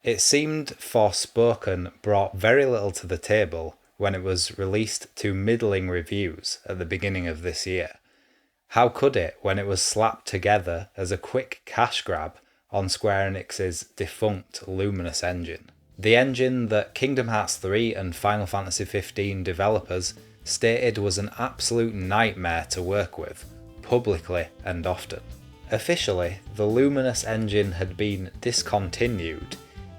It seemed Forspoken brought very little to the table when it was released to middling reviews at the beginning of this year. How could it when it was slapped together as a quick cash grab on Square Enix's defunct Luminous engine? The engine that Kingdom Hearts 3 and Final Fantasy 15 developers stated was an absolute nightmare to work with, publicly and often. Officially, the Luminous engine had been discontinued,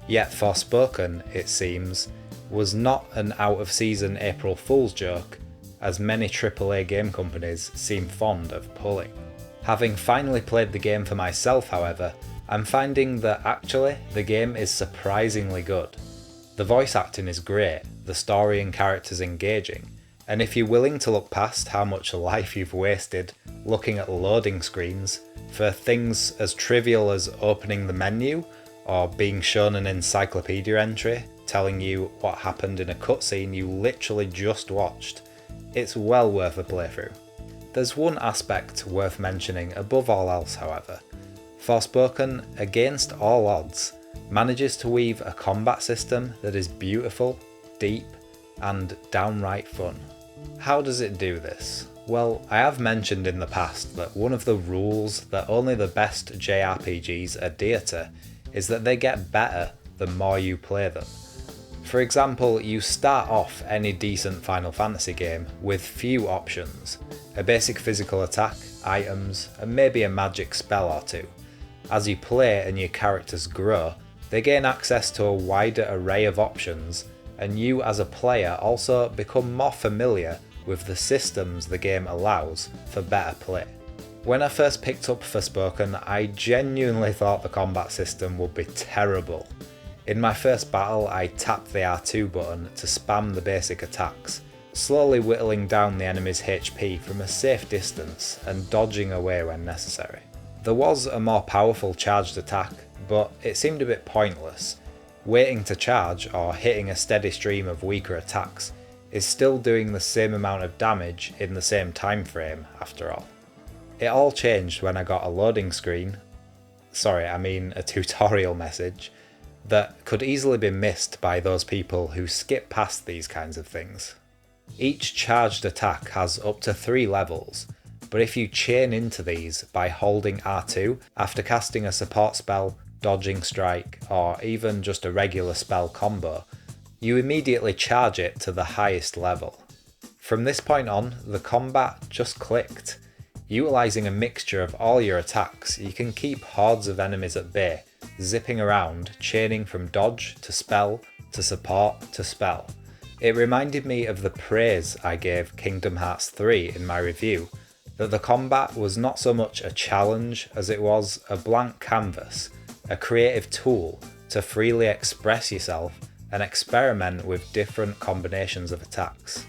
yet Forspoken, it seems, was not an out-of-season April Fool's joke, as many AAA game companies seem fond of pulling. Having finally played the game for myself, however, I'm finding that actually the game is surprisingly good. The voice acting is great, the story and characters engaging, and if you're willing to look past how much life you've wasted looking at loading screens for things as trivial as opening the menu or being shown an encyclopedia entry telling you what happened in a cutscene you literally just watched, it's well worth a playthrough. There's one aspect worth mentioning above all else, however. Forspoken, against all odds, manages to weave a combat system that is beautiful, deep, and downright fun. How does it do this? Well, I have mentioned in the past that one of the rules that only the best JRPGs adhere to is that they get better the more you play them. For example, you start off any decent Final Fantasy game with few options, a basic physical attack, items, and maybe a magic spell or two. As you play and your characters grow, they gain access to a wider array of options, and you as a player also become more familiar with the systems the game allows for better play. When I first picked up Forspoken, I genuinely thought the combat system would be terrible. In my first battle, I tapped the R2 button to spam the basic attacks, slowly whittling down the enemy's HP from a safe distance and dodging away when necessary. There was a more powerful charged attack, but it seemed a bit pointless. Waiting to charge or hitting a steady stream of weaker attacks is still doing the same amount of damage in the same time frame after all. It all changed when I got a loading screen, a tutorial message, that could easily be missed by those people who skip past these kinds of things. Each charged attack has up to 3 levels, but if you chain into these by holding R2 after casting a support spell, dodging strike, or even just a regular spell combo, you immediately charge it to the highest level. From this point on, the combat just clicked. Utilising a mixture of all your attacks, you can keep hordes of enemies at bay, zipping around, chaining from dodge to spell to support to spell. It reminded me of the praise I gave Kingdom Hearts 3 in my review, that the combat was not so much a challenge as it was a blank canvas, a creative tool to freely express yourself and experiment with different combinations of attacks.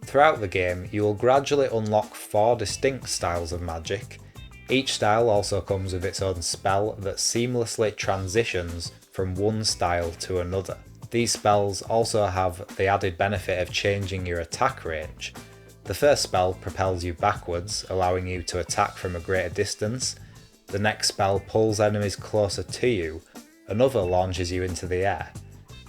Throughout the game, you will gradually unlock 4 distinct styles of magic. Each style also comes with its own spell that seamlessly transitions from one style to another. These spells also have the added benefit of changing your attack range. The first spell propels you backwards, allowing you to attack from a greater distance. The next spell pulls enemies closer to you. Another launches you into the air.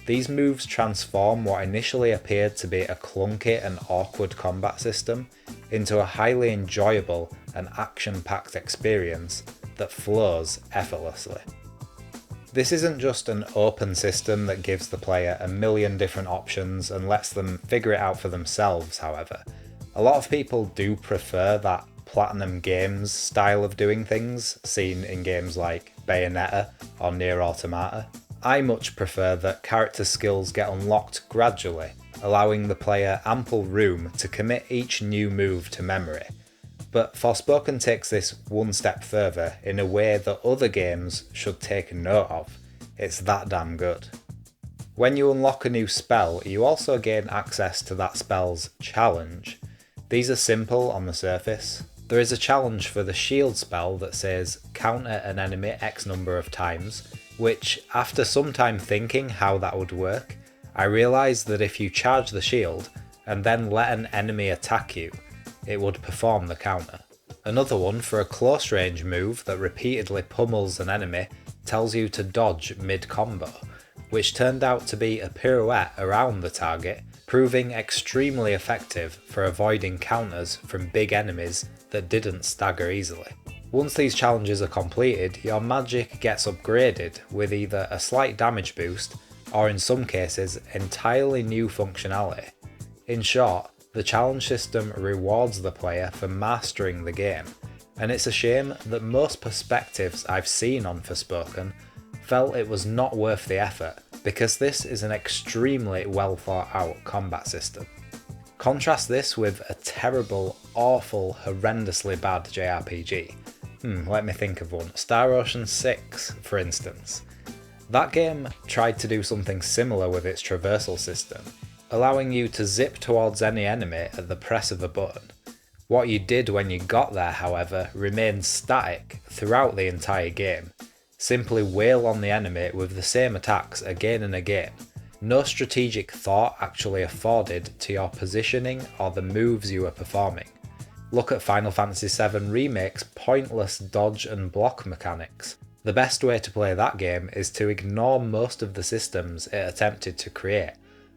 These moves transform what initially appeared to be a clunky and awkward combat system into a highly enjoyable and action-packed experience that flows effortlessly. This isn't just an open system that gives the player a million different options and lets them figure it out for themselves, however. A lot of people do prefer that Platinum Games style of doing things, seen in games like Bayonetta or Nier Automata. I much prefer that character skills get unlocked gradually, allowing the player ample room to commit each new move to memory. But Forspoken takes this one step further in a way that other games should take note of. It's that damn good. When you unlock a new spell, you also gain access to that spell's challenge. These are simple on the surface. There is a challenge for the shield spell that says counter an enemy X number of times, which, after some time thinking how that would work, I realised that if you charge the shield and then let an enemy attack you, it would perform the counter. Another one for a close range move that repeatedly pummels an enemy tells you to dodge mid-combo, which turned out to be a pirouette around the target, proving extremely effective for avoiding counters from big enemies that didn't stagger easily. Once these challenges are completed, your magic gets upgraded with either a slight damage boost, or in some cases, entirely new functionality. In short, the challenge system rewards the player for mastering the game, and it's a shame that most perspectives I've seen on Forspoken felt it was not worth the effort, because this is an extremely well thought out combat system. Contrast this with a terrible, awful, horrendously bad JRPG. Let me think of one. Star Ocean 6, for instance. That game tried to do something similar with its traversal system, allowing you to zip towards any enemy at the press of a button. What you did when you got there, however, remained static throughout the entire game. Simply wail on the enemy with the same attacks again and again. No strategic thought actually afforded to your positioning or the moves you were performing. Look at Final Fantasy VII Remake's pointless dodge and block mechanics. The best way to play that game is to ignore most of the systems it attempted to create,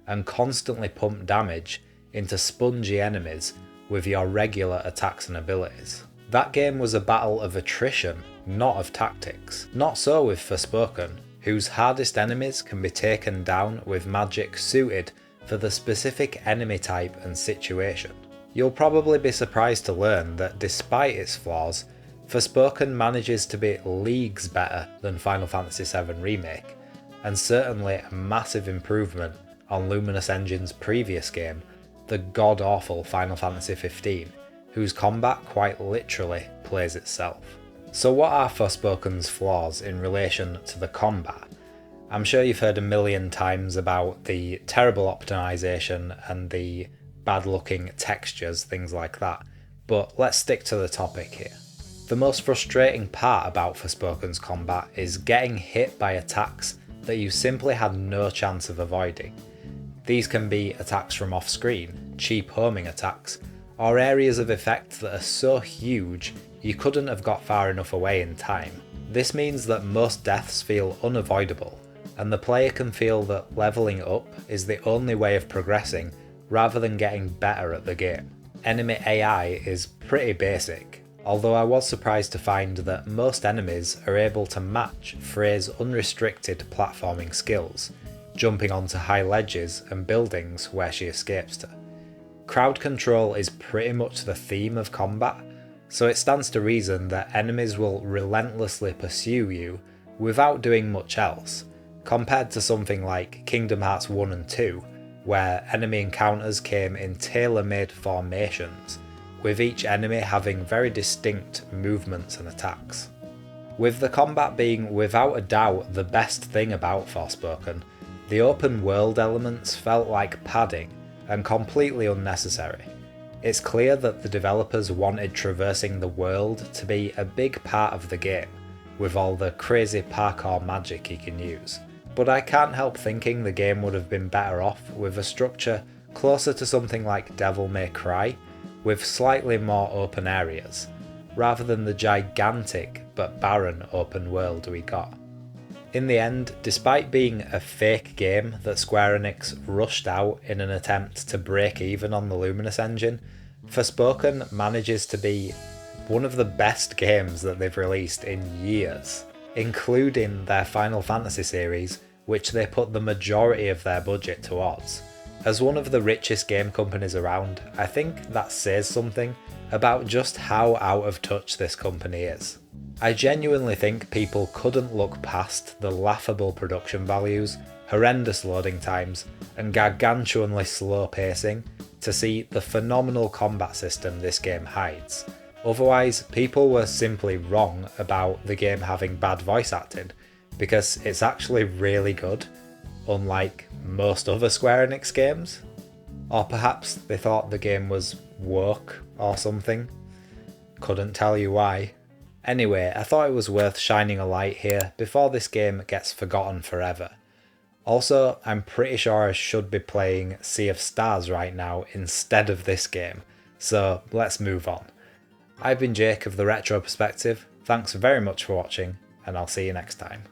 and constantly pump damage into spongy enemies with your regular attacks and abilities. That game was a battle of attrition, not of tactics. Not so with Forspoken, whose hardest enemies can be taken down with magic suited for the specific enemy type and situation. You'll probably be surprised to learn that despite its flaws, Forspoken manages to be leagues better than Final Fantasy VII Remake, and certainly a massive improvement on Luminous Engine's previous game, the god-awful Final Fantasy XV, whose combat quite literally plays itself. So what are Forspoken's flaws in relation to the combat? I'm sure you've heard a million times about the terrible optimization and the bad-looking textures, things like that, but let's stick to the topic here. The most frustrating part about Forspoken's combat is getting hit by attacks that you simply had no chance of avoiding. These can be attacks from off-screen, cheap homing attacks, or areas of effect that are so huge you couldn't have got far enough away in time. This means that most deaths feel unavoidable, and the player can feel that leveling up is the only way of progressing rather than getting better at the game. Enemy AI is pretty basic, although I was surprised to find that most enemies are able to match Frey's unrestricted platforming skills, jumping onto high ledges and buildings where she escapes to. Crowd control is pretty much the theme of combat, so it stands to reason that enemies will relentlessly pursue you without doing much else, compared to something like Kingdom Hearts 1 and 2, where enemy encounters came in tailor-made formations, with each enemy having very distinct movements and attacks. With the combat being without a doubt the best thing about Forspoken, the open world elements felt like padding and completely unnecessary. It's clear that the developers wanted traversing the world to be a big part of the game, with all the crazy parkour magic you can use. But I can't help thinking the game would have been better off with a structure closer to something like Devil May Cry, with slightly more open areas, rather than the gigantic but barren open world we got. In the end, despite being a fake game that Square Enix rushed out in an attempt to break even on the Luminous engine, Forspoken manages to be one of the best games that they've released in years, including their Final Fantasy series, which they put the majority of their budget towards. As one of the richest game companies around, I think that says something about just how out of touch this company is. I genuinely think people couldn't look past the laughable production values, horrendous loading times, and gargantuanly slow pacing to see the phenomenal combat system this game hides. Otherwise, people were simply wrong about the game having bad voice acting, because it's actually really good, unlike most other Square Enix games. Or perhaps they thought the game was woke or something. Couldn't tell you why. Anyway, I thought it was worth shining a light here before this game gets forgotten forever. Also, I'm pretty sure I should be playing Sea of Stars right now instead of this game, so let's move on. I've been Jake of the Retro Perspective, thanks very much for watching, and I'll see you next time.